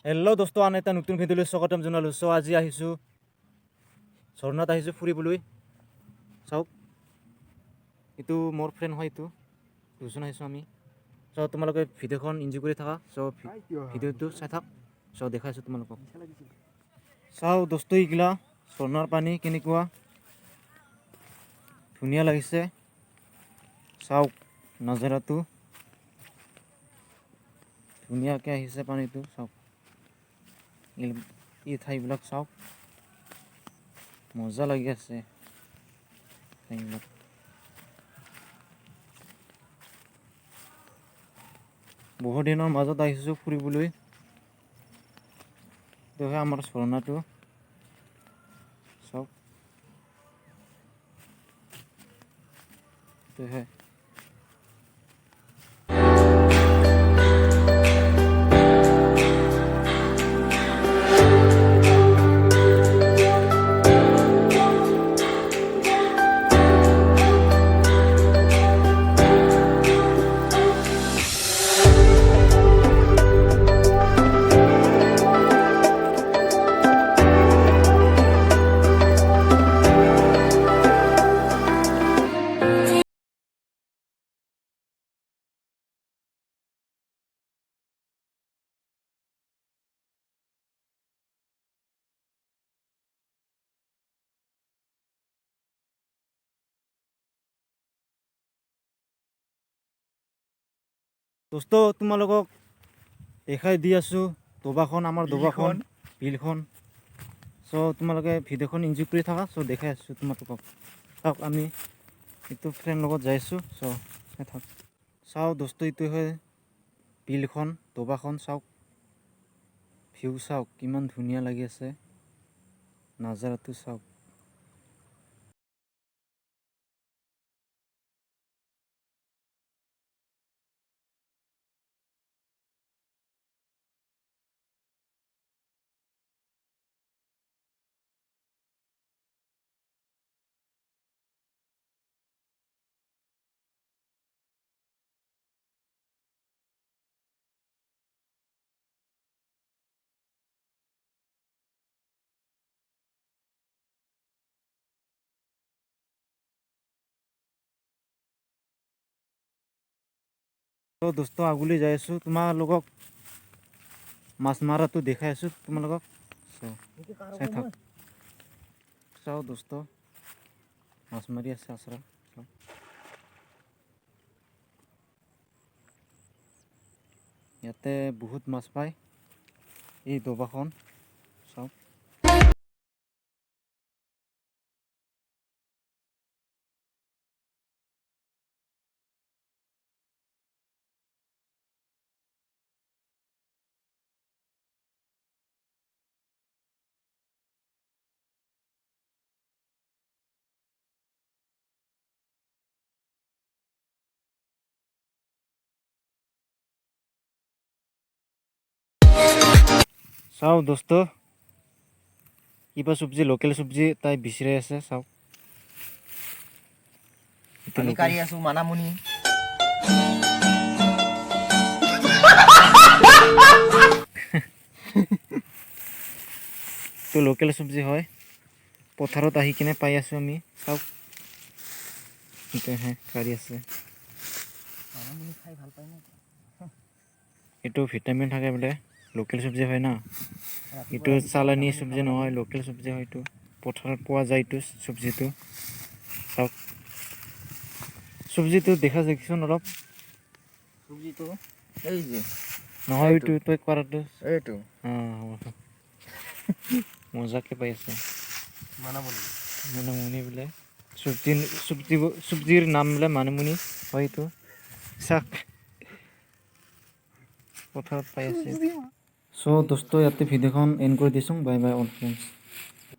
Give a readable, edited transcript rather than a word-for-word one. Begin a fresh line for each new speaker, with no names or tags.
Hello' দোস্ত, আন এটা নতুন ভিডিঅ'লৈ স্বাগতম জনালোঁ। চ' আজি আহিছোঁ ঝৰ্ণাত আহিছোঁ ফুৰিবলৈ। চাওক, এইটো মোৰ ফ্ৰেণ্ড হয়, এইটো দুজন আহিছোঁ আমি। চ' তোমালোকে ভিডিঅ'খন এনজয় কৰি থাকা। চ' ভিডিঅ'টো চাই থাক। চ' দেখাইছোঁ তোমালোকক। চাওঁ দোস্ত, এইগিলা ঝৰ্ণাৰ পানী কেনেকুৱা ধুনীয়া লাগিছে। চাওক নাজাৰাটো ধুনীয়াকৈ আহিছে পানীটো। চাওক এই ঠাইবিলাক চাওক, মজা লাগি আছে ঠাইবিলাক। বহুত দিনৰ মাজত আহিছোঁ ফুৰিবলৈ। এইটোহে আমাৰ ঝৰ্ণাটো চাওক, এইটোহে। দোস্ত, তোমালোকক দেখাই দি আছোঁ দবাখন, আমাৰ দবাখন, বিলখন। চ' তোমালোকে ভিডিঅ'খন এনজয় কৰি থাকা। চ' দেখাই আছোঁ তোমালোকক। চাওক, আমি এইটো ফ্ৰেণ্ড লগত যাই আছোঁ। চ' চাই থাক। চাওঁ দোস্ত, এইটো হয় বিলখন, দবাখন। চাওক ভিউ চাওক, কিমান ধুনীয়া লাগি আছে নাজাৰাটো। চাওক দোস্ত, আগলৈ যাই আছোঁ, তোমালোকক মাছ মাৰাটো দেখাই আছোঁ তোমালোকক। চাই থাক। চাওঁ দোস্ত, মাছ মাৰি আছে আছৰা। ইয়াতে বহুত মাছ পায় এই দবাখন। চাওক চাওঁ দোস্ত, কিবা চব্জি, লোকেল চব্জি তাই বিচাৰি আছে। চাওক,
আমি কাঢ়ি আছো মানামুনি।
তো লোকেল চব্জি হয়, পথাৰত আহি কিনে পাই আছোঁ আমি। চাওক, এইটোহে কাঢ়ি আছে।
মানামুনি খাই ভাল পায় না?
এইটো ভিটামিন থাকে বোলে, লোকেল চব্জি হয় না। এইটো
ৰাতিপুৱা
চালানী
মানামুনি
চব্জি
খাব লাগে।
নহয়, লোকেল চব্জি হয়। এইটো পথাৰত পোৱা যায় এইটো চব্জিটো। চাওক চব্জিটো দেখা যায়চোন অলপ।
চব্জিটো এই যে
নহয়, এইটো তই কৰাটো
এইটো
মজাকে পাই আছে
মানামুনি।
মানিমুনি বোলে চব্জিৰ নাম বোলে মানিমুনি হয়। এইটো চাক পথাৰত পাই আছে। চ' দোস্ত, ইয়াতে ভিডিঅ'খন এণ্ড কৰি দিছোঁ। Bye bye all friends.